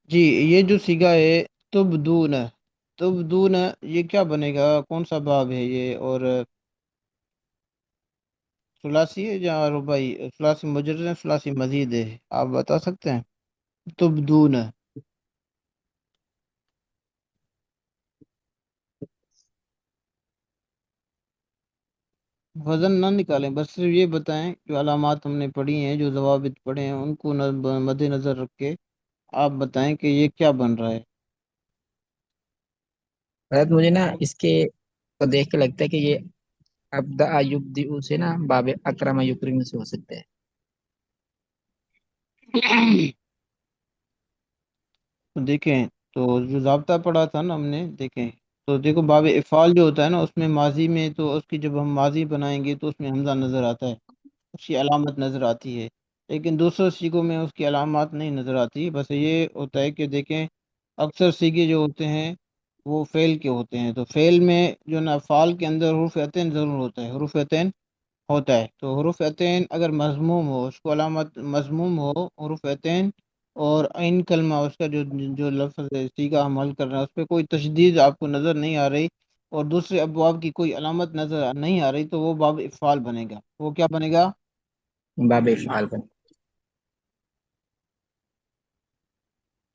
جی یہ جو سیگا ہے تبدون، تبدون، یہ کیا بنے گا؟ کون سا باب ہے یہ؟ اور ثلاثی ہے یا رباعی؟ ثلاثی مجرد ہے، ثلاثی مزید ہے؟ آپ بتا سکتے ہیں؟ تبدون، وزن نہ نکالیں، بس صرف یہ بتائیں جو علامات ہم نے پڑھی ہیں، جو ضوابط پڑھے ہیں، ان کو مد نظر رکھ کے آپ بتائیں کہ یہ کیا بن رہا ہے۔ حضرت مجھے نا اس کے کو دیکھ کے لگتا ہے کہ یہ ابدا یبدئ سے نا باب اکرم یکرم سے ہو سکتا ہے۔ تو دیکھیں، تو جو ضابطہ پڑھا تھا نا ہم نے، دیکھیں تو دیکھو باب افعال جو ہوتا ہے نا، اس میں ماضی میں تو اس کی جب ہم ماضی بنائیں گے تو اس میں حمزہ نظر آتا ہے، اس کی علامت نظر آتی ہے، لیکن دوسرے سیگوں میں اس کی علامات نہیں نظر آتی۔ بس یہ ہوتا ہے کہ دیکھیں اکثر سیگے جو ہوتے ہیں وہ فعل کے ہوتے ہیں، تو فعل میں جو نا افعال کے اندر حروف عطین ضرور ہوتا ہے، حروف عطین ہوتا ہے، تو حروف عطین اگر مضموم ہو، اس کو علامت مضموم ہو حروف عطین، اور عین کلمہ اس کا جو جو لفظ ہے سیگا ہم حل کر رہے ہیں اس پہ کوئی تشدید آپ کو نظر نہیں آ رہی، اور دوسرے ابواب کی کوئی علامت نظر نہیں آ رہی، تو وہ باب افعال بنے گا۔ وہ کیا بنے گا؟ باب افعال بن۔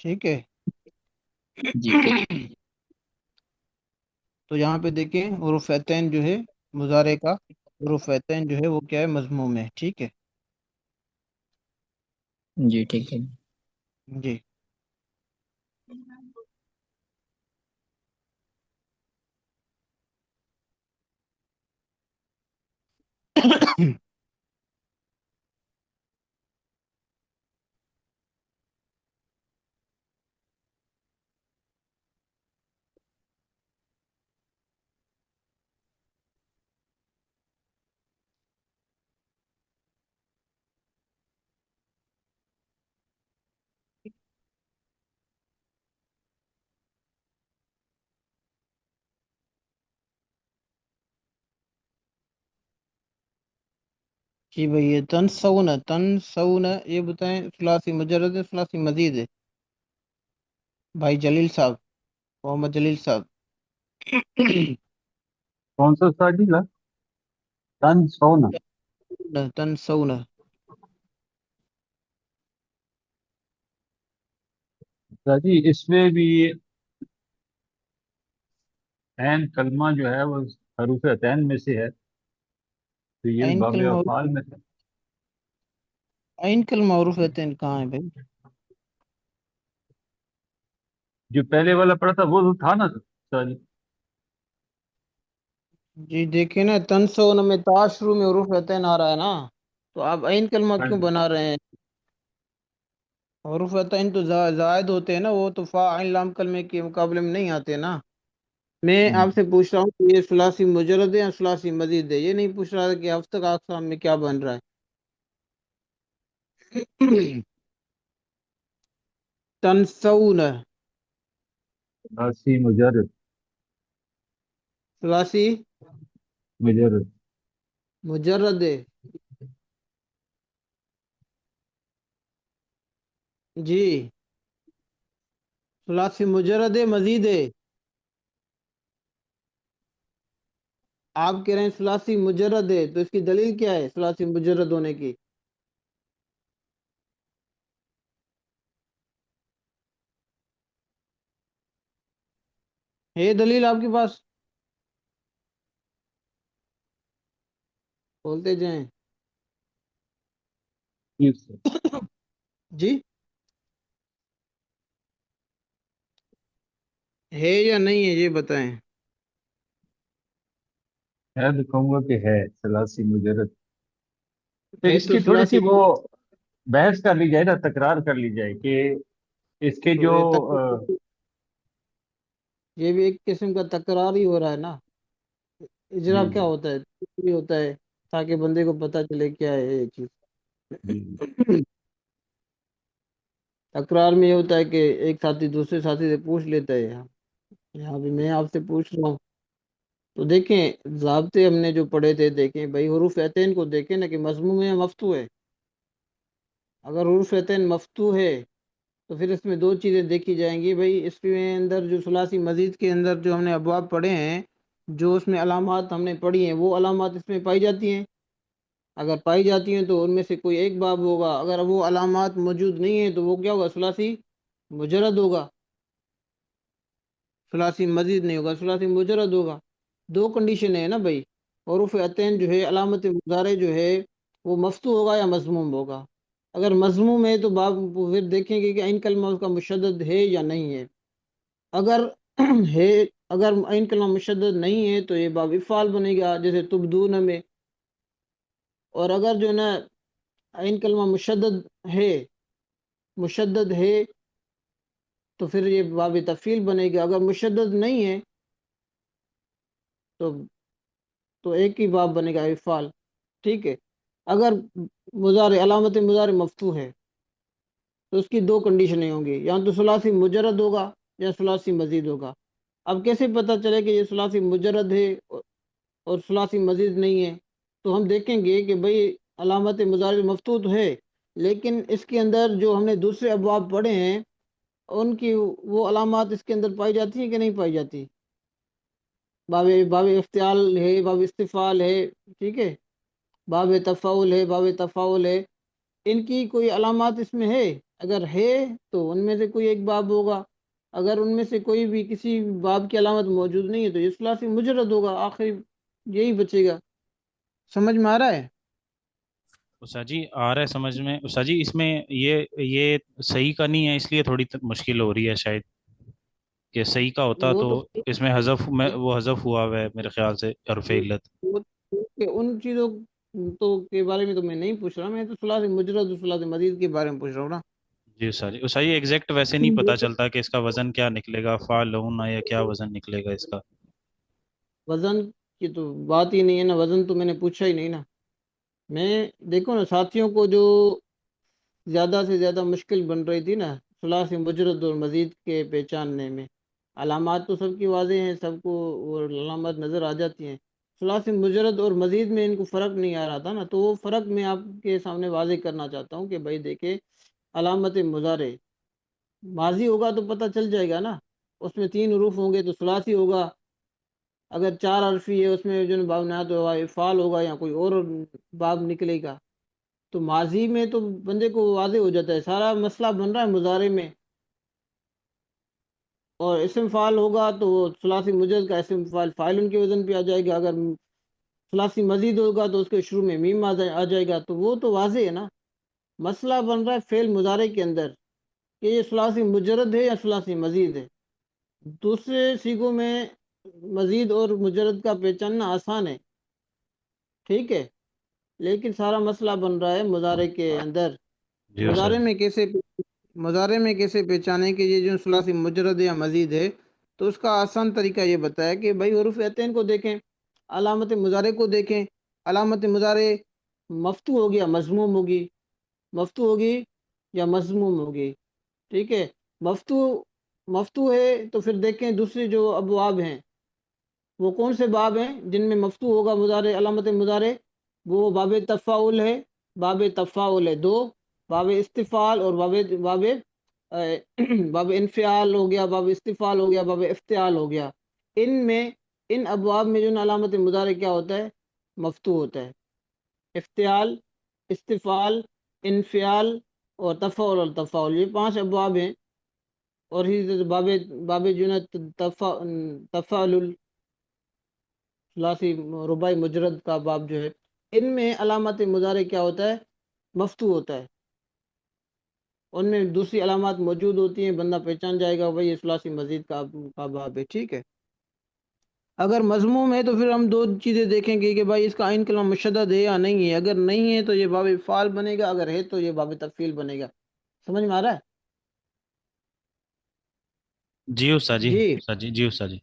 ٹھیک ہے۔ جی ٹھیک۔ تو یہاں پہ دیکھیں حروف عطین جو ہے مضارع کا، حروف عطین جو ہے وہ کیا ہے؟ مضموم ہے، ٹھیک ہے جی ٹھیک ہے۔ جی۔ جی بھائی، یہ تنسون، تنسون، یہ بتائیں ثلاثی مجرد ہے، ثلاثی مزید ہے؟ بھائی جلیل صاحب، محمد جلیل صاحب۔ کون سا ساجی لا تن سونا؟ تنسون، ساجی اس میں بھی عین کلمہ جو ہے وہ حروف عین میں سے ہے، تو یہ بھی عین باب کلمہ، افعال میں سے۔ عین کلمہ حروف عطین کہاں ہے بھائی؟ جو پہلے والا پڑھا تھا وہ تو تھا نا ساجی؟ جی دیکھیں نا، تنسون میں تا شروع میں حروف عطین آ رہا ہے نا، تو آپ عین کلمہ ہاں کیوں جی۔ بنا رہے ہیں؟ حروف عطین تو زائد ہوتے ہیں نا، وہ تو فا عین لام کلمے کے مقابلے میں نہیں آتے نا۔ میں آپ سے پوچھ رہا ہوں کہ یہ ثلاثی مجرد ہے یا ثلاثی مزید ہے؟ یہ نہیں پوچھ رہا کہ ہفتہ کا اقسام میں کیا بن رہا ہے۔ تنسون، ثلاثی مجرد، ثلاثی مجرد۔ مجرد ہے، جی ثلاثی مجرد ہے، مزید ہے؟ آپ کہہ رہے ہیں ثلاثی مجرد ہے، تو اس کی دلیل کیا ہے ثلاثی مجرد ہونے کی؟ ہے دلیل آپ کے پاس؟ بولتے جائیں۔ ٹھیک سے جی ہے یا نہیں ہے یہ بتائیں۔ ہے تو کہوں گا کہ ہے ثلاثی مجرد، تو ہے اس تو کی تھوڑی سی ثلاثی، وہ بحث کر لی جائے نا، تکرار کر لی جائے کہ اس کے تو جو یہ بھی ایک قسم کا تکرار ہی ہو رہا ہے نا۔ اجرا جی کیا جی ہوتا ہے؟ بھی ہوتا ہے تاکہ بندے کو پتہ چلے کیا ہے یہ چیز۔ جی تکرار میں یہ ہوتا ہے کہ ایک ساتھی دوسرے ساتھی سے پوچھ لیتا ہے، یہاں بھی میں آپ سے پوچھ رہا ہوں۔ تو دیکھیں ضابطے ہم نے جو پڑھے تھے، دیکھیں بھائی حروف عطین کو دیکھیں نا کہ مضموم ہے یا مفتوح ہے؟ اگر حروف عطین مفتوح ہے تو پھر اس میں دو چیزیں دیکھی جائیں گی بھائی، اس کے اندر جو ثلاثی مزید کے اندر جو ہم نے ابواب پڑھے ہیں، جو اس میں علامات ہم نے پڑھی ہیں، وہ علامات اس میں پائی جاتی ہیں؟ اگر پائی جاتی ہیں تو ان میں سے کوئی ایک باب ہوگا، اگر وہ علامات موجود نہیں ہیں تو وہ کیا ہوگا؟ ثلاثی مجرد ہوگا، ثلاثی مزید نہیں ہوگا، ثلاثی مجرد ہوگا۔ دو کنڈیشن ہے نا بھائی، حروف عطین جو ہے علامت مضارع جو ہے وہ مفتوح ہوگا یا مضموم ہوگا؟ اگر مضموم ہے تو باب پھر دیکھیں گے کہ عین کلمہ کا مشدد ہے یا نہیں ہے۔ اگر ہے، اگر عین کلمہ مشدد نہیں ہے تو یہ باب افعال بنے گا، جیسے تبدون میں۔ اور اگر جو ہے نا عین کلمہ مشدد ہے تو پھر یہ باب تفعیل بنے گا۔ اگر مشدد نہیں ہے تو ایک ہی باب بنے گا، افعال، ٹھیک ہے۔ اگر مضارع علامت مضارع مفتوح ہے تو اس کی دو کنڈیشنیں ہوں گی، یا تو ثلاثی مجرد ہوگا یا ثلاثی مزید ہوگا۔ اب کیسے پتہ چلے کہ یہ ثلاثی مجرد ہے اور ثلاثی مزید نہیں ہے؟ تو ہم دیکھیں گے کہ بھئی علامت مضارع مفتوح تو ہے، لیکن اس کے اندر جو ہم نے دوسرے ابواب پڑھے ہیں ان کی وہ علامات اس کے اندر پائی جاتی ہیں کہ نہیں پائی جاتی؟ باب افتعال ہے، باب استفعال ہے، ٹھیک ہے، باب تفاعل ہے، باب تفاعل ہے، ان کی کوئی علامات اس میں ہے؟ اگر ہے تو ان میں سے کوئی ایک باب ہوگا، اگر ان میں سے کوئی بھی کسی باب کی علامت موجود نہیں ہے تو یہ ثلاثی مجرد ہوگا، آخر یہی بچے گا۔ سمجھ میں آ رہا ہے؟ استاد جی آ رہا ہے سمجھ میں استاد جی، اس میں یہ صحیح کا نہیں ہے، اس لیے تھوڑی مشکل ہو رہی ہے شاید، کہ صحیح کا ہوتا وہ تو تو اس میں حذف میں وہ حذف ہوا ہوا ہے میرے خیال سے حرف علت۔ کہ ان چیزوں تو کے بارے میں تو میں نہیں پوچھ رہا، میں تو ثلاثی مجرد اور ثلاثی مزید کے بارے میں پوچھ رہا ہوں نا۔ جی استاد جی، استاد جی ایگزیکٹ ویسے نہیں پتا چلتا کہ اس کا وزن کیا نکلے گا، فعل ہونا یا کیا وزن نکلے گا اس کا؟ وزن کی تو بات ہی نہیں ہے نا، وزن تو میں نے پوچھا ہی نہیں نا۔ میں دیکھو نا ساتھیوں کو جو زیادہ سے زیادہ مشکل بن رہی تھی نا ثلاثی مجرد اور مزید کے پہچاننے میں، علامات تو سب کی واضح ہیں، سب کو وہ علامات نظر آ جاتی ہیں، ثلاثی مجرد اور مزید میں ان کو فرق نہیں آ رہا تھا نا، تو وہ فرق میں آپ کے سامنے واضح کرنا چاہتا ہوں کہ بھائی دیکھیں، علامت مضارع ماضی ہوگا تو پتہ چل جائے گا نا، اس میں تین حروف ہوں گے تو ثلاثی ہوگا، اگر چار حرفی ہے اس میں جو باب نہایت ہوگا، افعال ہوگا یا کوئی اور باب نکلے گا۔ تو ماضی میں تو بندے کو واضح ہو جاتا ہے، سارا مسئلہ بن رہا ہے مضارع میں، اور اسم فاعل ہوگا تو وہ ثلاثی مجرد کا اسم فاعل فاعل کے وزن پہ آ جائے گا، اگر ثلاثی مزید ہوگا تو اس کے شروع میں میم آ جائے گا، تو وہ تو واضح ہے نا۔ مسئلہ بن رہا ہے فعل مضارع کے اندر کہ یہ ثلاثی مجرد ہے یا ثلاثی مزید ہے۔ دوسرے سیغوں میں مزید اور مجرد کا پہچاننا آسان ہے، ٹھیک ہے، لیکن سارا مسئلہ بن رہا ہے مضارع کے اندر۔ جی استاد مضارع جی۔ میں کیسے پہچانے کہ یہ جو ثلاثی مجرد یا مزید ہے؟ تو اس کا آسان طریقہ یہ بتایا کہ بھائی حروف عطین کو دیکھیں، علامت مضارع کو دیکھیں، علامت مضارع مفتوح ہوگی یا مضموم ہوگی، مفتوح ہوگی یا مضموم ہوگی، ٹھیک ہے۔ مفتوح ہے تو پھر دیکھیں دوسری جو ابواب ہیں وہ کون سے باب ہیں جن میں مفتوح ہوگا مضارع، علامت مضارع؟ وہ باب تفاعل ہے، باب تفاعل ہے دو، باب استفعال اور باب انفعال ہو گیا، باب استفعال ہو گیا، باب افتعال ہو گیا۔ ان میں، ان ابواب میں جو علامت مضارع کیا ہوتا ہے؟ مفتوح ہوتا ہے۔ افتعال، استفعال، انفعال اور تفاعل، یہ پانچ ابواب ہیں، اور ہی باب جو ہے تفاعل ثلاثی رباعی مجرد کا باب جو ہے، ان میں علامت مضارع کیا ہوتا ہے؟ مفتوح ہوتا ہے، ان میں دوسری علامات موجود ہوتی ہیں، بندہ پہچان جائے گا بھائی یہ ثلاثی مزید کا باب ہے، ٹھیک ہے۔ اگر مضموم ہے تو پھر ہم دو چیزیں دیکھیں گے کہ بھائی اس کا عین کلمہ مشدد ہے یا نہیں ہے، اگر نہیں ہے تو یہ باب فعال بنے گا، اگر ہے تو یہ باب تفعیل بنے گا۔ سمجھ میں آ رہا ہے؟ جی استاد جی، جی استاد جی، جی استاد جی۔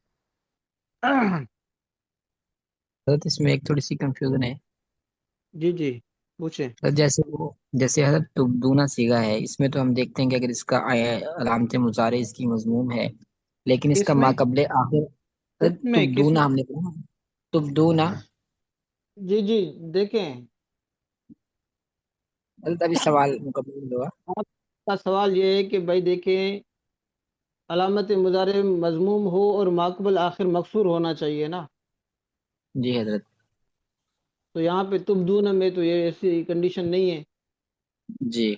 حضرت اس میں ایک تھوڑی سی کنفیوژن ہے۔ جی جی پوچھیں۔ حضرت جیسے حضرت تبدونا سیگا ہے، اس میں تو ہم دیکھتے ہیں کہ اگر اس کا علامت مضارع اس کی مضموم ہے، لیکن اس کا کس میں؟ ماقبل آخر حضرت کس تبدونا میں؟ ہم نے پڑھا نا، تبدونا، جی جی دیکھیں، حضرت ابھی سوال مکمل نہیں ہوا۔ آپ کا سوال یہ ہے کہ بھائی دیکھیں علامت مضارع مضموم ہو اور ماقبل آخر مکسور ہونا چاہیے نا، جی حضرت۔ تو یہاں پہ تبدون میں تو یہ ایسی کنڈیشن نہیں ہے، جی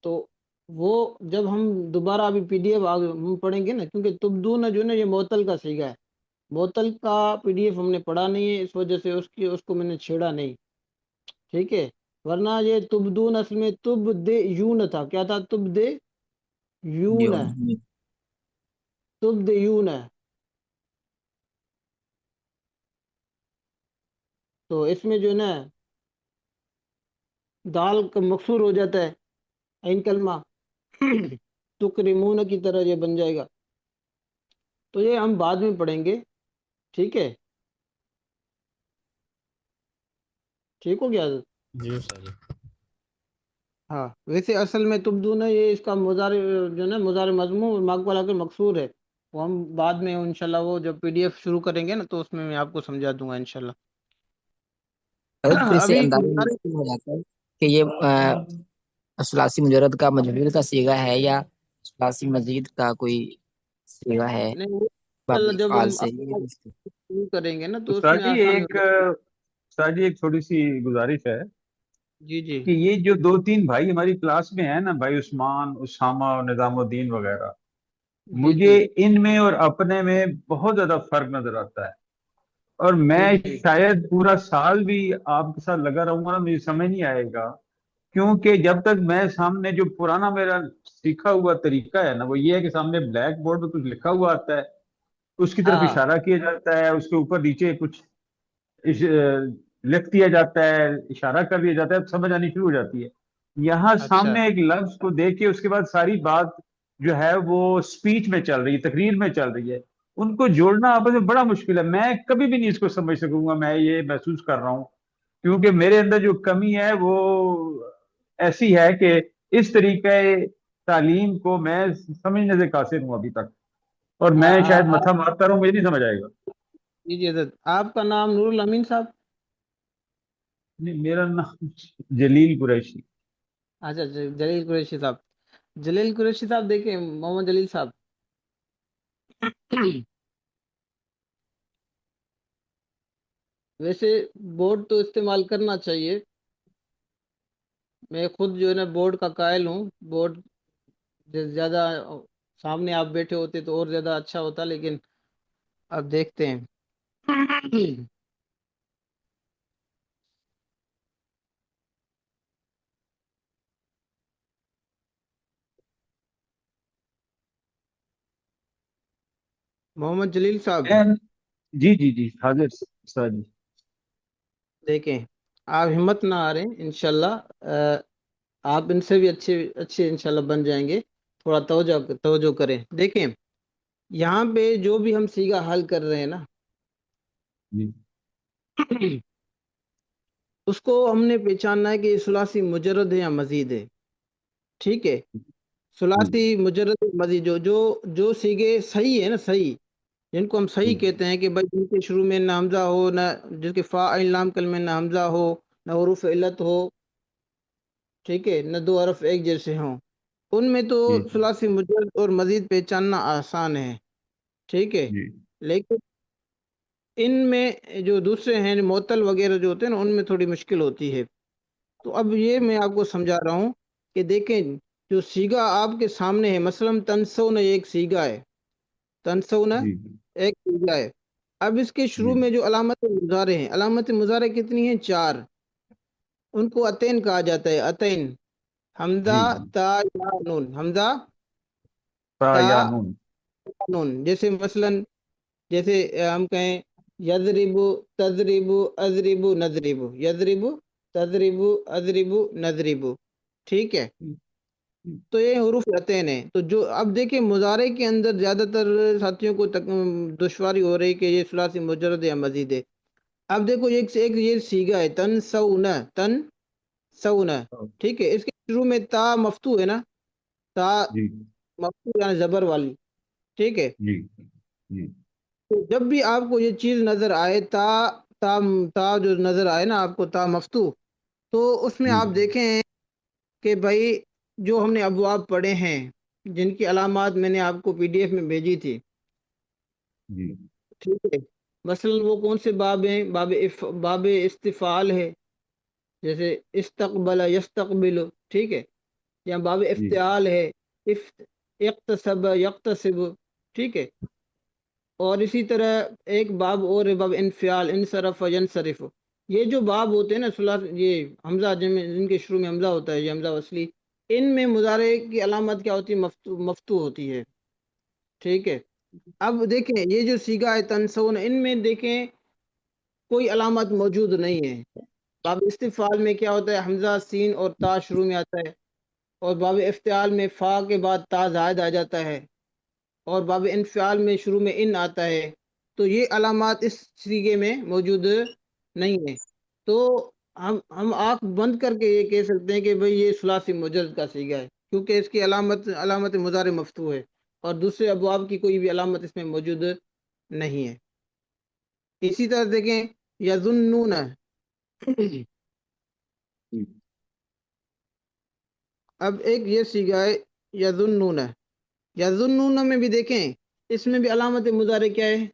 تو وہ جب ہم دوبارہ ابھی پی ڈی ایف آگے ہم پڑھیں گے نا، کیونکہ تبدون جو ہے نا یہ معطل کا صیغہ ہے، معطل کا پی ڈی ایف ہم نے پڑھا نہیں ہے، اس وجہ سے اس کو میں نے چھیڑا نہیں، ٹھیک ہے، ورنہ یہ تبدون اصل میں تبد یون تھا، کیا تھا؟ تبد یون، جی تبد یون، تو اس میں جو ہے نا دال کا مکسور ہو جاتا ہے، عین کلمہ تکرمون کی طرح یہ بن جائے گا، تو یہ ہم بعد میں پڑھیں گے، ٹھیک ہے، ٹھیک ہو گیا؟ جی استاد جی۔ ہاں ویسے اصل میں تبدون ہے، یہ اس کا مضارع جو ہے نا مضارع مضموم اور مقبل آ کے مقصور ہے، وہ ہم بعد میں انشاءاللہ وہ جب پی ڈی ایف شروع کریں گے نا تو اس میں آپ کو سمجھا دوں گا انشاءاللہ۔ حضرت، پھر سے ابھی اندازہ گزارش ممکن ہو جاتا ہے کہ یہ ثلاثی مجرد کا مجہول کا صیغہ ہے یا ثلاثی مزید کا کوئی صیغہ ہے نہیں، باب انشاءاللہ جب افعال ہم سے اپنا یہ؟ شروع کریں گے نا تو اس استاد میں جی آسانی ہو ایک جائے استاد جی ایک تھوڑی سی گزارش ہے گی۔ جی جی کہ یہ جو دو تین بھائی ہماری کلاس میں ہیں نا، بھائی عثمان، اسامہ اور نظام الدین وغیرہ، جی مجھے جی ان میں اور اپنے میں بہت زیادہ فرق نظر آتا ہے، اور جی میں جی شاید پورا سال بھی آپ کے ساتھ لگا رہوں گا نا، مجھے سمجھ نہیں آئے گا، کیونکہ جب تک میں سامنے جو پرانا میرا سیکھا ہوا طریقہ ہے نا، وہ یہ ہے کہ سامنے بلیک بورڈ پہ کچھ لکھا ہوا آتا ہے، اس کی طرف ہاں اشارہ کیا جاتا ہے، اس کے اوپر نیچے کچھ لکھ دیا جاتا ہے، اشارہ کر دیا جاتا ہے، سمجھ آنی شروع ہو جاتی ہے۔ یہاں اچھا سامنے ایک لفظ کو دیکھ کے اس کے بعد ساری بات جو ہے وہ سپیچ میں چل رہی ہے، تقریر میں چل رہی ہے، ان کو جوڑنا آپس میں بڑا مشکل ہے، میں کبھی بھی نہیں اس کو سمجھ سکوں گا، میں یہ محسوس کر رہا ہوں، کیونکہ میرے اندر جو کمی ہے وہ ایسی ہے کہ اس طریقہ تعلیم کو میں سمجھنے سے قاصر ہوں ابھی تک، اور میں شاید متھا مارتا رہوں، مجھے نہیں سمجھ آئے گا۔ جی جی حضرت، آپ کا نام نور الامین صاحب؟ نہیں، میرا نام جلیل قریشی۔ اچھا جلیل قریشی صاحب، جلیل قریشی صاحب دیکھیں محمد جلیل صاحب ویسے بورڈ تو استعمال کرنا چاہیے، میں خود جو ہے نا بورڈ کا قائل ہوں، بورڈ زیادہ سامنے آپ بیٹھے ہوتے تو اور زیادہ اچھا ہوتا، لیکن اب دیکھتے ہیں محمد جلیل صاحب جی جی جی حاضر استاد جی۔ دیکھیں، آپ ہمت نہ ہاریں انشاءاللہ، آپ ان سے بھی اچھے اچھے انشاءاللہ بن جائیں گے، تھوڑا توجہ کریں۔ دیکھیں یہاں پہ جو بھی ہم صیغہ حل کر رہے ہیں نا جی اس کو ہم نے پہچاننا ہے کہ یہ ثلاثی مجرد ہے یا مزید ہے، ٹھیک ہے، جی ثلاثی مجرد مزید جو صیغے صحیح ہے نا، صحیح جن کو ہم صحیح جی کہتے ہیں کہ بھائی جن کے شروع میں نہ حمزہ ہو، نہ جس کے فا عین لام کلمے نہ حمزہ ہو، نہ حروف علت ہو، ٹھیک ہے، نہ دو حرف ایک جیسے ہوں، ان میں تو جی ثلاثی مجرد اور مزید پہچاننا آسان ہے، ٹھیک ہے، جی لیکن ان میں جو دوسرے ہیں معطل وغیرہ جو ہوتے ہیں نا ان میں تھوڑی مشکل ہوتی ہے، تو اب یہ میں آپ کو سمجھا رہا ہوں کہ دیکھیں جو صیغہ آپ کے سامنے ہے، مثلا تنسون ایک صیغہ ہے، تنسون جی ایک صیغہ ہے، اب اس کے جی شروع میں جو علامت مضارع ہیں، علامت مضارع کتنی ہیں؟ 4، ان کو اتین کہا جاتا ہے، اتین، حمزہ، جی تا، یا، نون، حمزہ، تا تا، یا نون۔ نون، جیسے مثلا جیسے ہم کہیں یضرب، تضرب، اضرب، نضرب، یضرب، تضرب، اضرب، نضرب، ٹھیک ہے، تو یہ حروف عتین ہیں، تو جو اب دیکھیں مضارع کے اندر زیادہ تر ساتھیوں کو دشواری ہو رہی کہ یہ ثلاثی مجرد یا مزید ہے، اب دیکھو ایک یہ صیغہ ہے تنسون، تنسون، ٹھیک ہے، اس کے شروع میں تا مفتوح ہے نا، تا جی مفتوح یعنی زبر والی، ٹھیک ہے، جی جی تو جب بھی آپ کو یہ چیز نظر آئے تا تا تا جو نظر آئے نا آپ کو تا مفتوح، تو اس میں جی آپ دیکھیں کہ بھائی جو ہم نے ابواب پڑھے ہیں جن کی علامات میں نے آپ کو PDF میں بھیجی تھی، جی ٹھیک ہے، مثلا وہ کون سے باب ہیں؟ باب استفعال ہے، جیسے استقبل یستقبل، ٹھیک ہے، یا باب جی افتعال ہے، اقتصب یقتصب، ٹھیک ہے، اور اسی طرح ایک باب اور ہے باب انفعال، انصرف ینصرف۔ یہ جو باب ہوتے ہیں نا یہ حمزہ جن کے شروع میں حمزہ ہوتا ہے، یہ حمزہ وصلی، ان میں مضارع کی علامت کیا ہوتی ہے؟ مفتوح ہوتی ہے، ٹھیک ہے۔ اب دیکھیں یہ جو صیغہ ہے تنسون، ان میں دیکھیں کوئی علامت موجود نہیں ہے۔ باب استفعال میں کیا ہوتا ہے؟ حمزہ سین اور تا شروع میں آتا ہے، اور باب افتعال میں فا کے بعد تا زائد آ جاتا ہے، اور باب انفعال میں شروع میں ان آتا ہے۔ تو یہ علامات اس صیغے میں موجود نہیں ہیں، تو ہم آنکھ بند کر کے یہ کہہ سکتے ہیں کہ بھئی یہ ثلاثی مجرد کا صیغہ ہے، کیونکہ اس کی علامت مضارع مفتوح ہے، اور دوسرے ابواب کی کوئی بھی علامت اس میں موجود نہیں ہے۔ اسی طرح دیکھیں یظنون، جی اب ایک یہ صیغہ ہے یظنون، یظنون میں بھی دیکھیں اس میں بھی علامت مضارع کیا ہے؟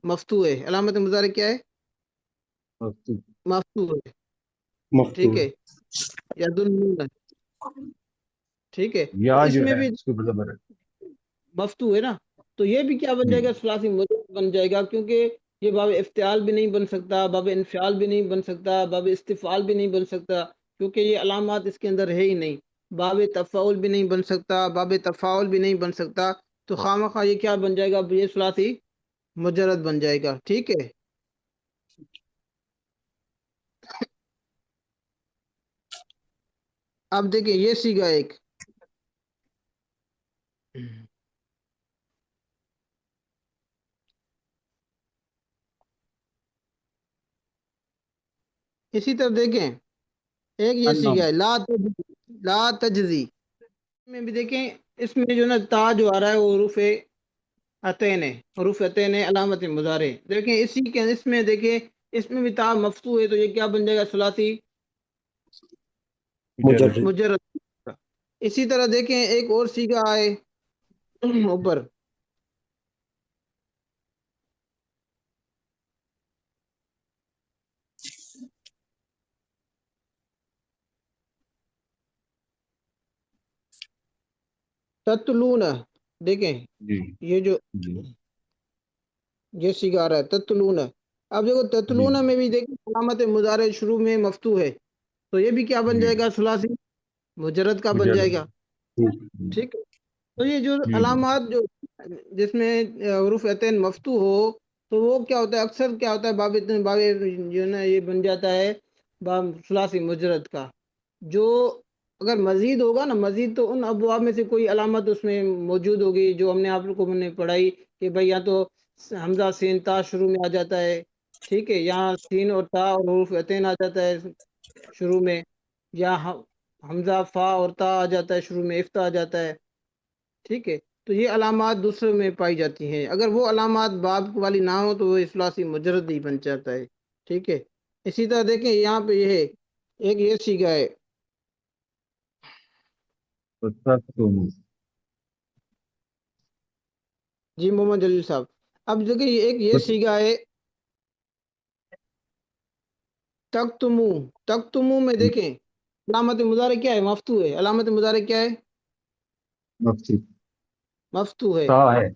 مفتوح ہے۔ علامت مضارع کیا ہے؟ مفتوح ہے، ٹھیک مفتوح ہے، یظنون، ٹھیک ہے، تو یا اس جو میں ہے بھی اس کو برابر ہے۔ مفتوح ہے نا، تو یہ بھی کیا بن جی جائے گا؟ ثلاثی مجرد بن جائے گا، کیونکہ یہ باب افتعال بھی نہیں بن سکتا، باب انفعال بھی نہیں بن سکتا، باب استفعال بھی نہیں بن سکتا، کیونکہ یہ علامات اس کے اندر ہے ہی نہیں۔ باب تفاعل بھی نہیں بن سکتا، باب تفاعل بھی نہیں بن سکتا، تو خواہ یہ کیا بن جائے گا؟ یہ ثلاثی مجرد بن جائے گا، ٹھیک ہے۔ اب دیکھیں یہ صیغہ ایک، اسی طرح دیکھیں ایک یہ انم صیغہ ہے لا تجزی میں بھی دیکھیں، اس میں جو نا تا جو آ رہا ہے وہ حروف عطین ہے، حروف عطین ہے، علامت مضارع۔ دیکھیں اسی کے اس میں دیکھیں اس میں بھی تا مفتوح ہے، تو یہ کیا بن جائے گا؟ ثلاثی مجرد مجرد۔ اسی طرح دیکھیں ایک اور صیغہ آئے اوپر، تتلون، دیکھیں جی یہ جو جی یہ صیغہ آ رہا ہے تتلون۔ اب دیکھو جی تتلون میں بھی دیکھیں علامت مضارع شروع میں مفتوح ہے، تو یہ بھی کیا بن جی جائے گا؟ ثلاثی مجرد کا بن جائے مجرد گا، جی ٹھیک ہے۔ تو یہ جو جی علامات جو جس میں حروف عطین مفتوح ہو، تو وہ کیا ہوتا ہے؟ اکثر کیا ہوتا ہے؟ باب جو ہے نا یہ بن جاتا ہے باب ثلاثی مجرد کا۔ جو اگر مزید ہوگا نا، مزید، تو ان ابواب میں سے کوئی علامت اس میں موجود ہوگی جو ہم نے آپ کو نے پڑھائی کہ بھائی یا تو حمزہ سین تا شروع میں آ جاتا ہے، ٹھیک ہے، یہاں سین اور تا اور حروف عطین آ جاتا ہے شروع میں، یا حمزہ فا اور تا آ جاتا ہے شروع میں، افتح آ جاتا ہے، ٹھیک ہے۔ تو یہ علامات دوسرے میں پائی جاتی ہیں، اگر وہ علامات باب والی نہ ہو تو وہ ثلاثی مجرد ہی بن جاتا ہے، ٹھیک ہے۔ اسی طرح دیکھیں یہاں پہ یہ ہے ایک یہ صیغہ ہے تو تم جی محمد جلیل صاحب، اب دیکھیں ایک یہ صیغہ ہے تکتمو، تکتمو میں دیکھیں علامت مضارع کیا ہے؟ مفتوح ہے۔ علامت مضارع کیا ہے؟ مفتی مفتوح ہے، تا ہے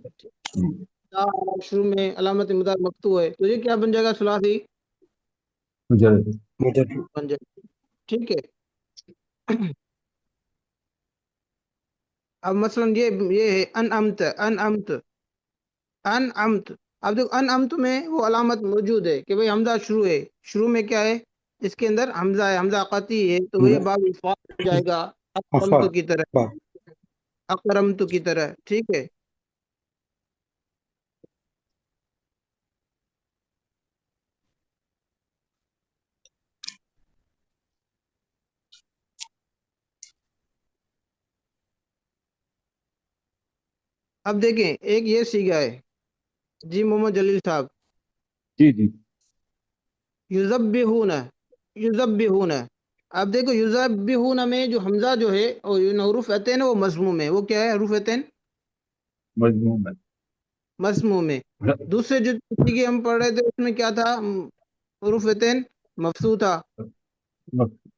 تا شروع میں علامت مضارع مفتوح ہے، تو یہ کیا بن جائے گا؟ ثلاثی مجرد بن جائے گا، ٹھیک ہے۔ اب مثلا یہ ہے انعمت، انعمت، انعمت، اب دیکھو انعمت میں وہ علامت موجود ہے کہ بھئی حمزہ شروع ہے، شروع میں کیا ہے؟ اس کے اندر حمزہ ہے، حمزہ قطعی ہے، تو وہ یہ باب الفاظ بن جائے گا اکرمت کی طرح، اکرمت کی طرح، ٹھیک ہے۔ اب دیکھیں ایک یہ صیغہ ہے جی محمد جلیل صاحب، جی جی یذبحون، یذبحون، اب دیکھو یذبحون میں جو حمزہ جو ہے اور حروف عطین وہ مضموم ہے. وہ کیا ہے حروف عطین؟ مضموم ہے. مضموم ہے. دوسرے جو سیگے ہم پڑھ رہے تھے اس میں کیا تھا؟ حروف عطین مفتوح تھا.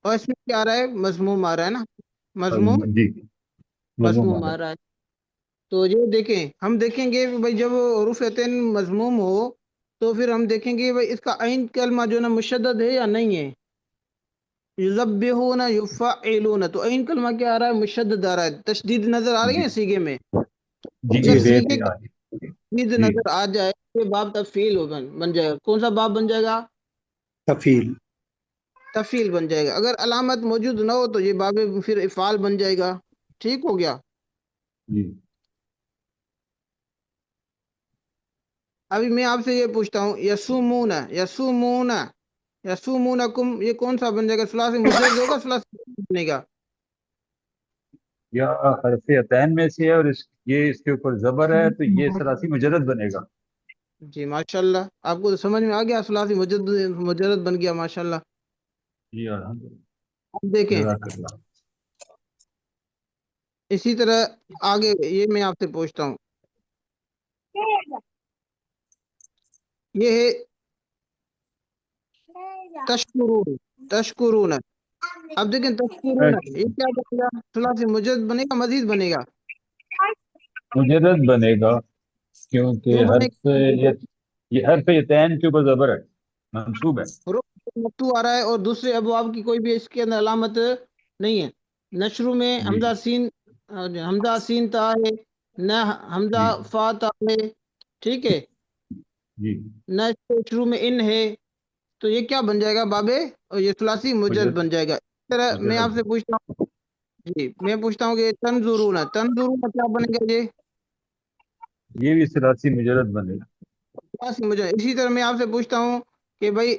اور اس میں کیا آ رہا ہے؟ مضموم آ رہا ہے نا. مضموم جی مضموم مضموم آ رہا ہے. تو یہ دیکھیں ہم دیکھیں گے کہ بھائی جب حروف عطین مضموم ہو تو پھر ہم دیکھیں گے بھائی اس کا عین کلمہ جو نا مشدد ہے یا نہیں ہے. یذبحون یفعلون تو عین کلمہ کیا آ رہا ہے؟ مشدد آ رہا ہے. تشدید نظر آ رہی ہے سیگے میں. جی اگر جی سیگے آ کا رہی ہے. تشدید جی نظر آ جائے تو یہ باب تفعیل بن جائے گا. کون سا باب بن جائے گا؟ تفیل. تفعیل بن جائے گا. اگر علامت موجود نہ ہو تو یہ باب پھر افعال بن جائے گا. ٹھیک ہو گیا. جی ابھی میں آپ سے یہ پوچھتا ہوں یسومون یسومون یسومونکم یہ کون سا بن جائے گا؟ ثلاثی مجرد ہوگا ثلاثی بنے گا؟ یا حرف عطین میں سے ہے اور یہ اس کے اوپر زبر ہے تو یہ ثلاثی مجرد بنے گا. جی ماشاءاللہ آپ کو تو سمجھ میں آ گیا. ثلاثی مجرد بن گیا ماشاءاللہ. جی الحمدللہ. اب دیکھیں جزاک اللہ. اسی طرح آگے یہ میں آپ سے پوچھتا ہوں یہ ہے تشکرون تشکرون. اب دیکھیں تشکرون یہ کیا بنے گا؟ ثلاثی مجرد بنے گا مزید بنے گا؟ مجرد بنے گا کیوں کیونکہ بنے یہ حرف عطین کے اوپر زبر ہے منصوب ہے. گا؟ مفتوح آ رہا ہے اور دوسرے ابواب کی کوئی بھی اس کے اندر علامت نہیں ہے. نشرو میں جی حمزہ سین تا ہے نہ حمزہ جی فا تا ہے. ٹھیک ہے. جی نہ شروع میں ان ہے. تو یہ کیا بن جائے گا بابے؟ اور یہ ثلاثی مجرد بن جائے گا. اس طرح میں آپ سے پوچھتا ہوں جی میں پوچھتا ہوں کہ تنظرون کیا بنے گا؟ یہ بھی ثلاثی مجرد بنے گا. ثلاثی مجرد. اسی طرح میں آپ سے پوچھتا ہوں کہ بھائی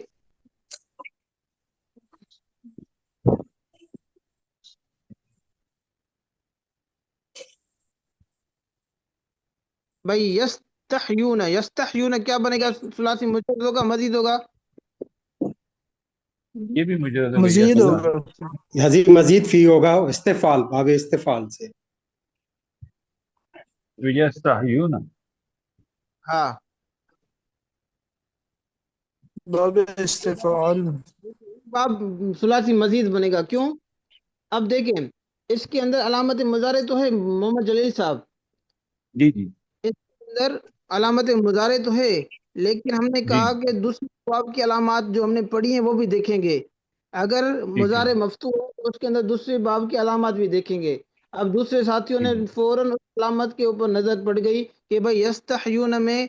یستحیون کیا بنے گا؟ ثلاثی مجرد ہوگا مزید ہوگا؟ یہ بھی مجرد ہوگا. مزید ہوگا. مزید فی ہوگا استفال باب استفال سے. یستحیون ہاں باب استفعال. باب ثلاثی مزید بنے گا. کیوں؟ اب دیکھیں اس کے اندر علامت مضارع تو ہے محمد جلیل صاحب. جی جی اس کے اندر علامت مضارع تو ہے لیکن ہم نے جی کہا کہ دوسری باب کی علامات جو ہم نے پڑھی ہیں وہ بھی دیکھیں گے. اگر ٹھیک ہے. مضارع مفتوح ہو تو اس کے اندر دوسری باب کی علامات بھی دیکھیں گے. اب دوسرے ساتھیوں نے ٹھیک ہے. فوراً اس علامت کے اوپر نظر پڑ گئی کہ بھائی یستحیون میں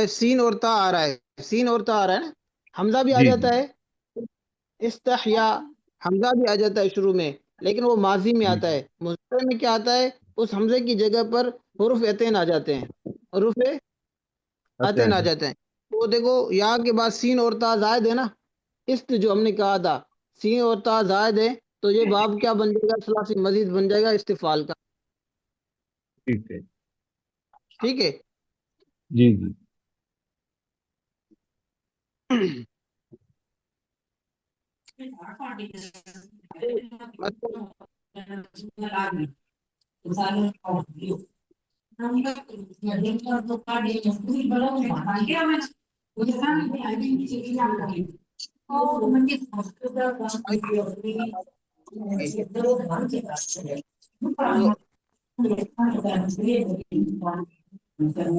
سین اور تا آ رہا ہے. سین اور تا آ رہا ہے نا. حمزہ بھی آ جی جی جاتا ہے استحیا. حمزہ بھی آ جاتا ہے شروع میں لیکن وہ ماضی میں جی آتا ہے. مضارع میں کیا آتا ہے؟ اس حمزے کی جگہ پر حروف عطین آ جاتے ہیں. حروف عطین آ جاتے ہیں. تو دیکھو یا کے بعد سین اور تا زائد ہے نا. جو ہم نے کہا تھا سین اور تا زائد ہے تو یہ باب کیا بن جائے گا؟ ثلاثی مزید بن جائے گا استفعال کا. ٹھیک ہے. ٹھیک ہے. جی جی تو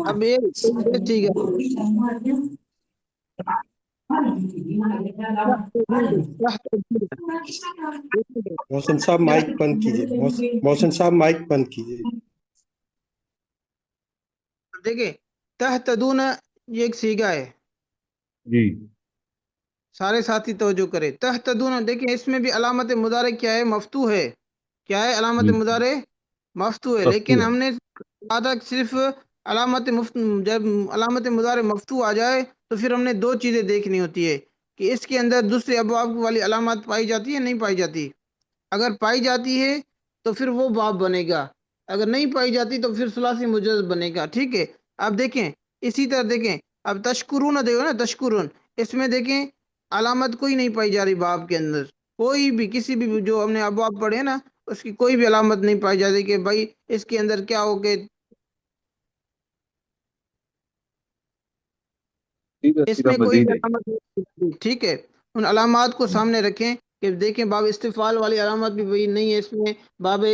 اب یہ ٹھیک ہے. محسن صاحب مائک بند کیجیے. محسن صاحب مائک بند کیجیے. دیکھیں تہتدون یہ ایک صیغہ ہے. جی سارے ساتھی توجہ کرے. تہتدون دیکھیں اس میں بھی علامت مضارع کیا ہے؟ مفتوح ہے. کیا ہے علامت جی مضارع؟ مفتوح ہے. مفتوح لیکن ہے. ہم نے کہا تھا صرف جب علامت مضارع مفتوح آ جائے تو پھر ہم نے دو چیزیں دیکھنی ہوتی ہے کہ اس کے اندر دوسرے ابواب والی علامات پائی جاتی ہے نہیں پائی جاتی. اگر پائی جاتی ہے تو پھر وہ باب بنے گا. اگر نہیں پائی جاتی تو پھر ثلاثی مجرد بنے گا. ٹھیک ہے. اب دیکھیں اسی طرح دیکھیں اب تشکرون دیکھو نا تشکرون اس میں دیکھیں علامت کوئی نہیں پائی جا رہی باب کے اندر. کوئی بھی کسی بھی جو ہم نے ابواب پڑھے نا اس کی کوئی بھی علامت نہیں پائی جاتی کہ بھائی اس کے اندر کیا ہو کہ اس سیدھا میں کوئی مزید بھی ہے. علامت نہیں، ٹھیک ہے، ان علامات کو سامنے رکھیں کہ دیکھیں باب استفعال والی علامت بھی وہی نہیں ہے اس میں، باب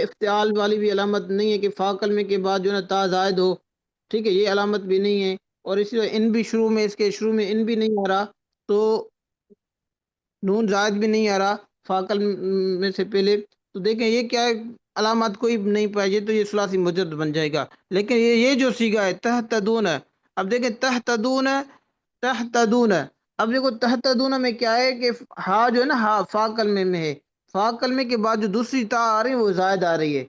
افتعال والی بھی علامت نہیں ہے کہ فا کلمے کے بعد جو ہے نا تا زائد ہو، ٹھیک ہے، یہ علامت بھی نہیں ہے، اور اسی طرح ان بھی شروع میں اس کے شروع میں ان بھی نہیں آ رہا، تو نون زائد بھی نہیں آ رہا فاقل میں سے پہلے، تو دیکھیں یہ کیا ہے، علامات کوئی نہیں پائی جائے تو یہ ثلاثی مجرد بن جائے گا، لیکن یہ جو سیگا ہے تہتدون، اب دیکھیں تہتدون تہتدون، اب دیکھو تہتدون میں کیا ہے کہ ہا جو ہے نا ہا فا کلمے میں ہے، فا کلمے کے بعد جو دوسری تا آ رہی ہے وہ زائد آ رہی ہے،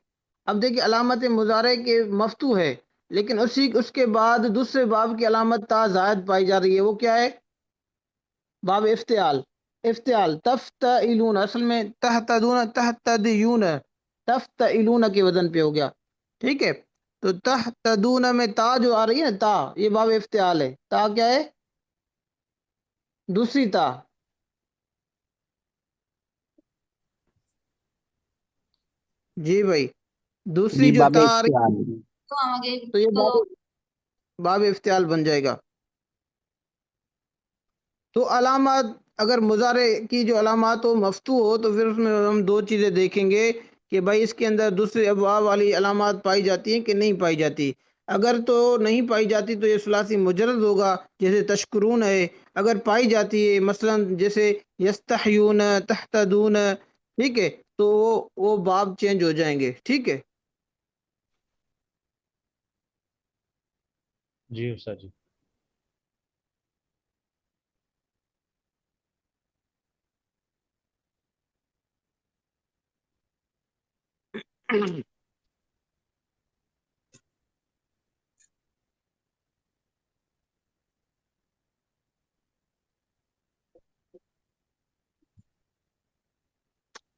اب دیکھیں علامت مضارع کے مفتو ہے، لیکن اس کے بعد دوسرے باب کی علامت تا زائد پائی جا رہی ہے، وہ کیا ہے؟ باب افتعال، افتعال تفتعلون، اصل میں تہتدون تہتدیون، تفتعلون کے وزن پہ ہو گیا، ٹھیک ہے، تو تہتدون میں تا جو آ رہی ہے نا تا، یہ باب افتعال ہے، تا کیا ہے؟ دوسری تا، جی بھائی، دوسری جی جو باب تا آ رہی اختیار. ہے تو یہ باب افتعال بن جائے گا۔ تو علامات اگر مضارع کی جو علامات ہو مفتوح ہو تو پھر اس میں ہم دو چیزیں دیکھیں گے کہ بھائی اس کے اندر دوسرے ابواب والی علامات پائی جاتی ہیں کہ نہیں پائی جاتی، اگر تو نہیں پائی جاتی تو یہ ثلاثی مجرد ہوگا، جیسے تشکرون ہے، اگر پائی جاتی ہے مثلا جیسے یستحیون تحتدون، ٹھیک ہے، تو وہ باب چینج ہو جائیں گے، ٹھیک ہے۔ جی استاد جی.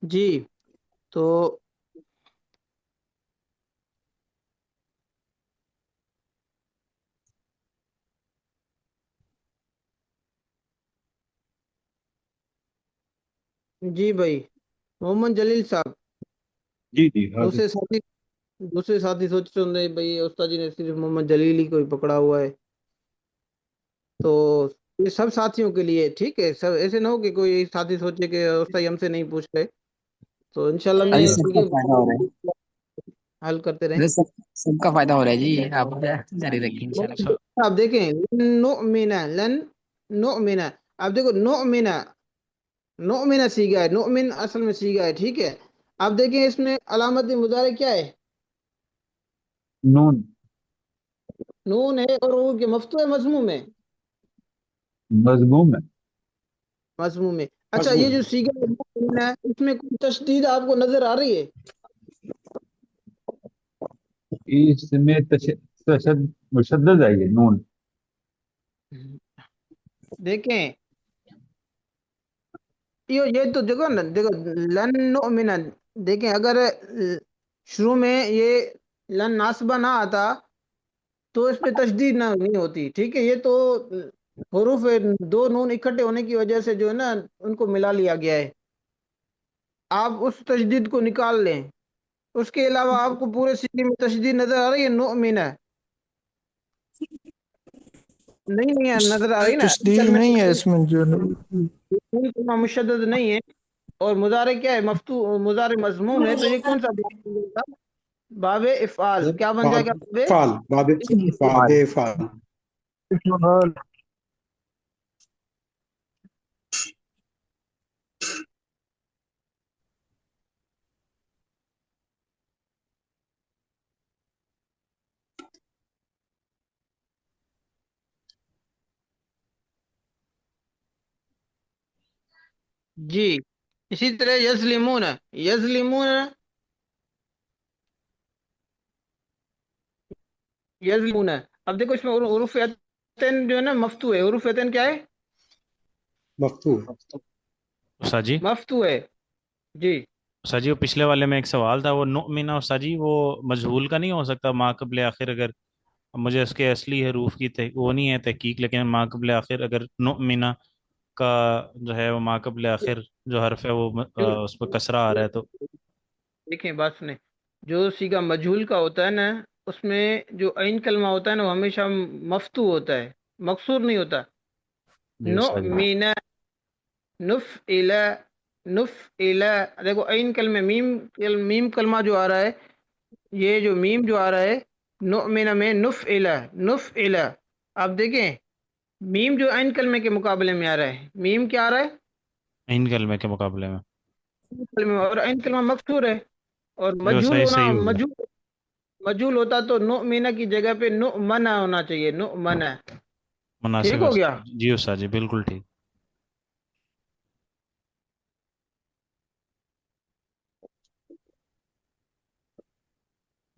جی تو جی بھائی، محمد جلیل صاحب، جی جی حاضر. دوسرے ساتھی دوسرے ساتھی سوچ رہے ہوں بھائی استاد جی نے صرف محمد جلیل ہی کوئی پکڑا ہوا ہے، تو یہ سب ساتھیوں کے لیے ٹھیک ہے، سب ایسے نہ ہو کہ کوئی ساتھی سوچے کہ استاد جی ہم سے نہیں پوچھ رہے، تو انشاءاللہ ارے میں سب کا فائدہ ہو رہا ہے. کیونکہ حل کرتے رہیں۔ ارے سب کا فائدہ ہو رہا ہے جی، آپ جاری رکھیں انشاءاللہ. س- آپ دیکھیں لن نؤمن لن نؤمن، آپ دیکھو نؤمن، نؤمن سیگا ہے، نؤمن اصل میں سیگا ہے، ٹھیک ہے، آپ دیکھیں اس میں علامت مضارع کیا ہے؟ نون. نون ہے، اور وہ کہ مفتوح ہے مضموم ہے؟ مضموم ہے. مضموم میں، اچھا یہ مضمون. جو سیگا ہے اس میں کوئی تشدید آپ کو نظر آ رہی ہے؟ اس میں مشدد ہے یہ نون. دیکھیں یہ تو دیکھو نا، دیکھو لن نؤمن، دیکھیں اگر شروع میں یہ لن ناسبہ نہ آتا تو اس پہ تشدید نہ نہیں ہوتی، ٹھیک ہے، یہ تو حروف دو نون اکٹھے ہونے کی وجہ سے جو ہے نا ان کو ملا لیا گیا ہے، آپ اس تشدید کو نکال لیں، اس کے علاوہ آپ کو پورے سینے میں تشدید نظر آ رہی ہے نؤمن؟ نہیں نہیں ہے، نظر آ رہی نا تشدید کلمہ نہیں ہے اس میں جو مشدد نہیں ہے، اور مضارع کیا ہے؟ مضارع مضموم ہے، تو یہ کون سا باب بن جائے گا؟ باب افعال، کیا بن جائے باب گا؟ فعل، باب فعل. جی اسی طرح یظلمون، یظلمون یظلمون، اب دیکھو اس میں حروف عطن جو ہے نا مفتوح ہے، حروف عطن کیا ہے؟ مفتوح. استاد جی. مفتوح ہے، جی استاد جی وہ پچھلے والے میں ایک سوال تھا، وہ نؤمن استاد جی وہ مجہول کا نہیں ہو سکتا ما قبل آخر؟ اگر مجھے اس کے اصلی حروف کی وہ نہیں ہے تحقیق، لیکن ما قبل آخر اگر نؤمن کا جو ہے وہ ما قبل آخر جو حرف ہے وہ اس پہ کسرہ آ رہا ہے تو؟ دیکھیں بات سنیں، جو سیگا مجہول کا ہوتا ہے نا، اس میں جو عین کلمہ ہوتا ہے نا وہ ہمیشہ مفتوح ہوتا ہے، مکسور نہیں ہوتا۔ جی استاد جی۔ نؤمن، نفعل، نفعل، دیکھو عین کلمہ میم کلمہ جو آ رہا ہے، یہ جو میم جو آ رہا ہے نؤمن میں نفعل، نفعل، آپ دیکھیں میم جو عین کلمے کے مقابلے میں آ رہا ہے، میم کیا آ رہا ہے ان کلمے کے مقابلے میں کلمے میں، اور عین کلمہ مکسور ہے، اور جو مجہول صحیح ہونا، صحیح ہو گیا، مجہول ہوتا تو نؤمن کی جگہ پہ نؤمن ہونا چاہیے، نؤمن۔ ٹھیک مناسب ہے ہو گیا؟ استاد جی، استاد جی بالکل ٹھیک۔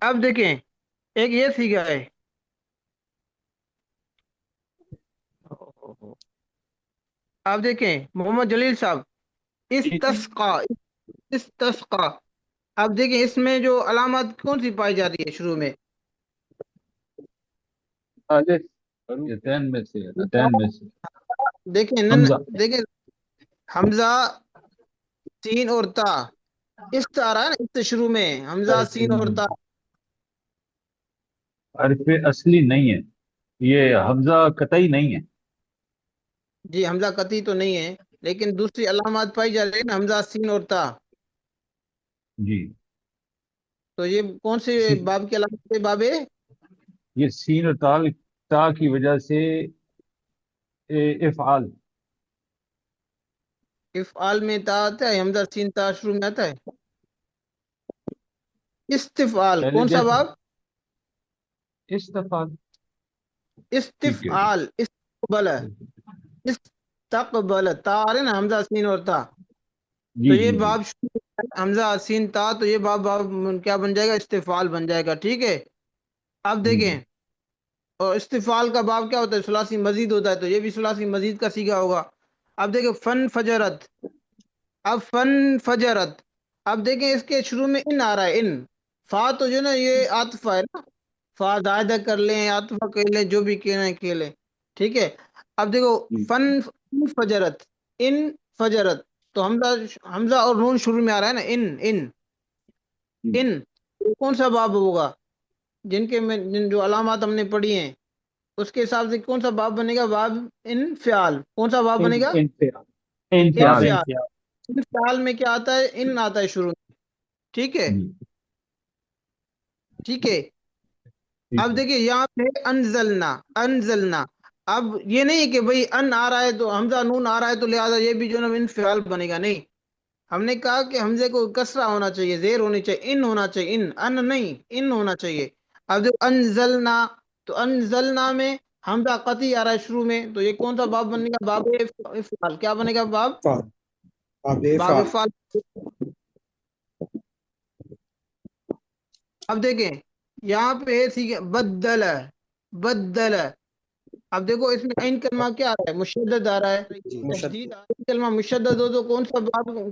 اب دیکھیں ایک یہ سیکھا ہے، آپ دیکھیں محمد جلیل صاحب، استسقا، استسقا، آپ دیکھیں اس میں جو علامات کون سی پائی جاتی ہے شروع میں؟ یتین میں سے، یتین میں سے دیکھیں حمزہ۔ دیکھیں حمزہ، سین اور تا، است آ رہا ہے نا، است شروع میں حمزہ سین اور تا۔ حرف اصلی نہیں ہے یہ، حمزہ قطعی نہیں ہے۔ جی حمزہ قطعی تو نہیں ہے، لیکن دوسری علامات پائی جا رہی ہے نا، حمزہ سین اور تا، جی تو یہ کون سے باب کی علامت ہے؟ باب یہ سین اور تا کی وجہ سے افعال۔ افعال میں تا آتا ہے، حمزہ سین تا شروع میں آتا ہے۔ استفعال پہلے کون سا جیسے باب؟ استفعال، ٹھیک ہے جی۔ استفعال، استقبل، استقبل، تا آ رہے نا حمزہ سین اور تا، تو جی یہ جی جی باب شروع ہے حمزہ سین تا، تو یہ باب کیا بن جائے گا؟ استفعال بن جائے گا، ٹھیک ہے؟ اب جی دیکھیں، اور استفعال کا باب کیا ہوتا ہے؟ ثلاثی مزید ہوتا ہے، تو یہ بھی ثلاثی مزید کا سیگا ہوگا۔ اب دیکھیں فن فجرت، اب فن فجرت، اب دیکھیں اس کے شروع میں ان آ رہا ہے، ان، فا تو جو ہے نا یہ عاطف ہے نا، فا زائدہ کر لیں، عاطفہ کر لیں، جو بھی کہنا ہے کہہ لیں، ٹھیک ہے؟ اب دیکھو جی فن فجرت، ان فجرت، تو حمزہ اور نون شروع میں آ رہا ہے نا، جی ان کون سا باب ہوگا؟ جن جو علامات ہم نے پڑھی ہیں اس کے حساب سے کون سا باب بنے گا؟ باب انفعال، کون سا باب بنے گا؟ انفعال، باب انفعال۔ انفعال، انفیال۔ انفعال میں کیا آتا ہے؟ ان آتا ہے شروع میں، ٹھیک ہے؟ جی ٹھیک ہے، ٹھیک اب ہے دیکھیں یہاں پہ انزلنا، انزلنا، اب یہ نہیں ہے کہ بھئی ان آ رہا ہے تو حمزہ نون آ رہا ہے تو لہذا یہ بھی جو ہے نا انفعال بنے گا، نہیں، ہم نے کہا کہ حمزے کو کسرہ ہونا چاہیے، زیر ہونی چاہیے، ان ہونا چاہیے، ان نہیں، ان ہونا چاہیے۔ اب جو انزلنا، تو انزلنا میں حمزہ قطعی آ رہا ہے شروع میں، تو یہ کون سا باب بنے گا؟ باب افعال، کیا بنے گا باب؟ فعل، باب باب فعل، افعال۔ اب دیکھیں یہاں پہ بدل، بدل، اب دیکھو اس میں عین کلمہ کیا آ رہا ہے؟ مشدد آ رہا ہے، جی تشدید مشدد، آ رہا ہے، کلمہ مشدد ہو تو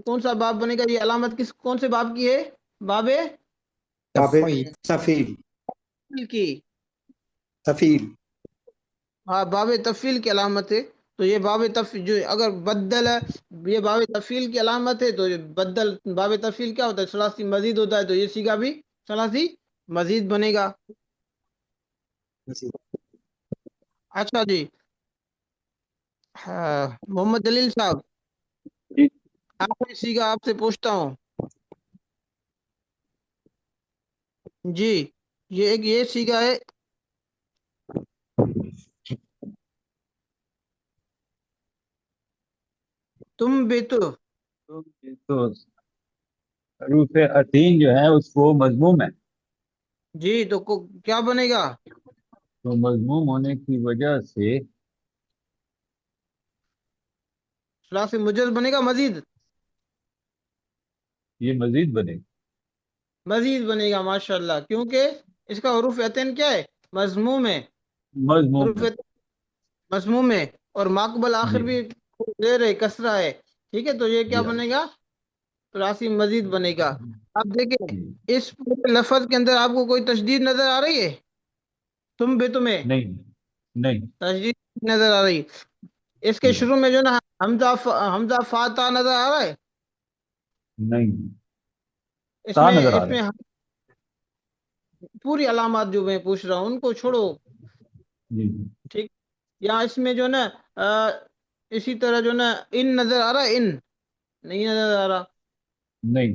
کون سا باب بنے گا؟ یہ علامت کون سے باب کی ہے؟ باب باب تفعیل، تفعیل، کی، تفعیل، ہاں باب تفعیل کی علامت ہے، تو یہ باب تفعیل جو اگر بدل ہے، یہ باب تفعیل کی علامت ہے، تو یہ بدل باب تفعیل کیا ہوتا ہے؟ ثلاثی مزید ہوتا ہے، تو یہ سیگا بھی ثلاثی مزید بنے گا۔ اچھا جی، ہاں محمد جلیل صاحب، جی۔ آخری سیگا آپ سے پوچھتا ہوں جی، یہ ایک یہ سیگا ہے، تم بھی تو، تو حروف عتین جو ہے اس کو مضموم ہے، جی تو کیا بنے گا؟ تو مضموم ہونے کی وجہ سے ثلاثی مجز بنے گا، مزید، یہ مزید بنے گا۔ مزید بنے گا، ماشاءاللہ، کیونکہ اس کا حروف عطین کیا ہے؟ مضموم ہے، مضموم حروف ہے عطین مضموم ہے، اور ماقبل آخر جی بھی زیر ہے، کسرہ ہے، ٹھیک ہے؟ تو یہ کیا جی بنے گا؟ ثلاثی مزید بنے گا۔ اب دیکھیں جی اس پورے لفظ کے اندر آپ کو کوئی تشدید نظر آ رہی ہے؟ تم بھی تمہیں نہیں نہیں تشدید نظر آ رہی؟ اس کے نہیں شروع میں جو نا حمزہ فاتح نظر آ رہا ہے نہیں، اس تا میں؟ نظر آ اس رہا میں ہے. پوری علامات جو میں پوچھ رہا ہوں ان کو چھوڑو، جی ٹھیک؟ یہاں اس میں جو نا اسی طرح جو نا ان نظر آ رہا ہے، ان نہیں نظر آ رہا، نہیں.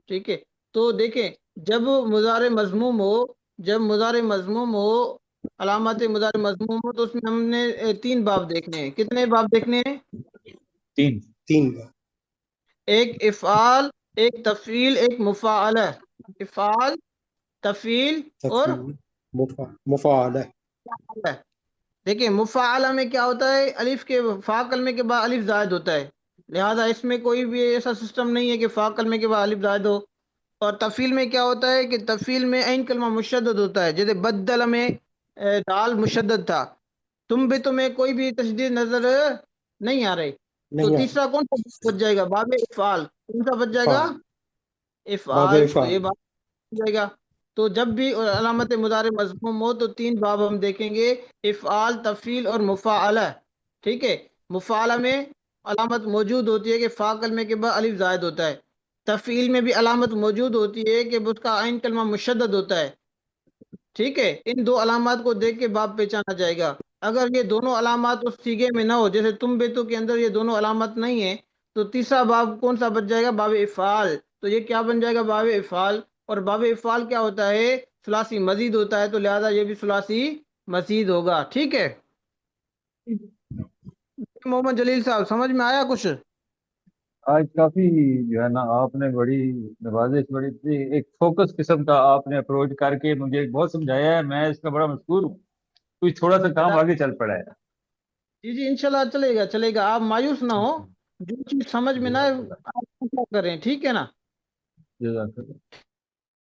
ٹھیک ہے؟ تو دیکھیں جب مضارع مضموم ہو، جب مضارع مضموم ہو، علامات مضارع مضموم ہو، تو اس میں ہم نے 3 باب دیکھنے ہیں. کتنے باب دیکھنے ہیں؟ 3. 3 بار. ایک افعال، ایک تفعیل، ایک مفاعلہ. افعال، تفعیل اور تفعیل مفاعلہ. مفاعلہ. دیکھیں مفاعلہ میں کیا ہوتا ہے، الف کے فا کلمے کے بعد الف زائد ہوتا ہے، لہذا اس میں کوئی بھی ایسا سسٹم نہیں ہے کہ فا کلمے کے بعد الف زائد ہو. اور تفعیل میں کیا ہوتا ہے کہ تفعیل میں عین کلمہ مشدد ہوتا ہے، جیسے بدل میں دال مشدد تھا، تم بھی تمہیں کوئی بھی تشدید نظر نہیں آ رہی. تو نہیں آ تیسرا کون سا بچ جائے گا؟ باب افعال. کون سا بچ جائے گا؟ فعال. باب افعال. تو یہ افعال. بات ہو جائے گا. تو جب بھی علامت مضارع مضموم ہو تو 3 باب ہم دیکھیں گے، افعال، تفعیل اور مفاعلہ. ٹھیک ہے؟ مفاعلہ میں علامت موجود ہوتی ہے کہ فا کلمے کے بعد الف زائد ہوتا ہے. تفعیل میں بھی علامت موجود ہوتی ہے کہ اس کا عین کلمہ مشدد ہوتا ہے. ٹھیک ہے؟ ان 2 علامات کو دیکھ کے باب پہچانا جائے گا. اگر یہ دونوں علامات اس سیغے میں نہ ہو، جیسے تم بیتو کے اندر یہ دونوں علامات نہیں ہیں، تو تیسرا باب کون سا بچ جائے گا؟ باب افعال. تو یہ کیا بن جائے گا؟ باب افعال. اور باب افعال کیا ہوتا ہے؟ ثلاثی مزید ہوتا ہے، تو لہذا یہ بھی ثلاثی مزید ہوگا. ٹھیک ہے محمد جلیل صاحب، سمجھ میں آیا کچھ؟ آج کافی جو ہے نا آپ نے بڑی نوازش، بڑی ایک فوکس قسم کا آپ نے اپروچ کر کے مجھے بہت سمجھایا ہے. میں اس کا بڑا مشکور ہوں. کچھ تھوڑا سا کام آگے چل پڑا ہے. جی جی انشاءاللہ چلے گا، چلے گا. آپ مایوس نہ ہو، جو چیز سمجھ میں نہ آئے جزاک اللہ. آپ کریں. ٹھیک ہے نا؟ جزاک اللہ.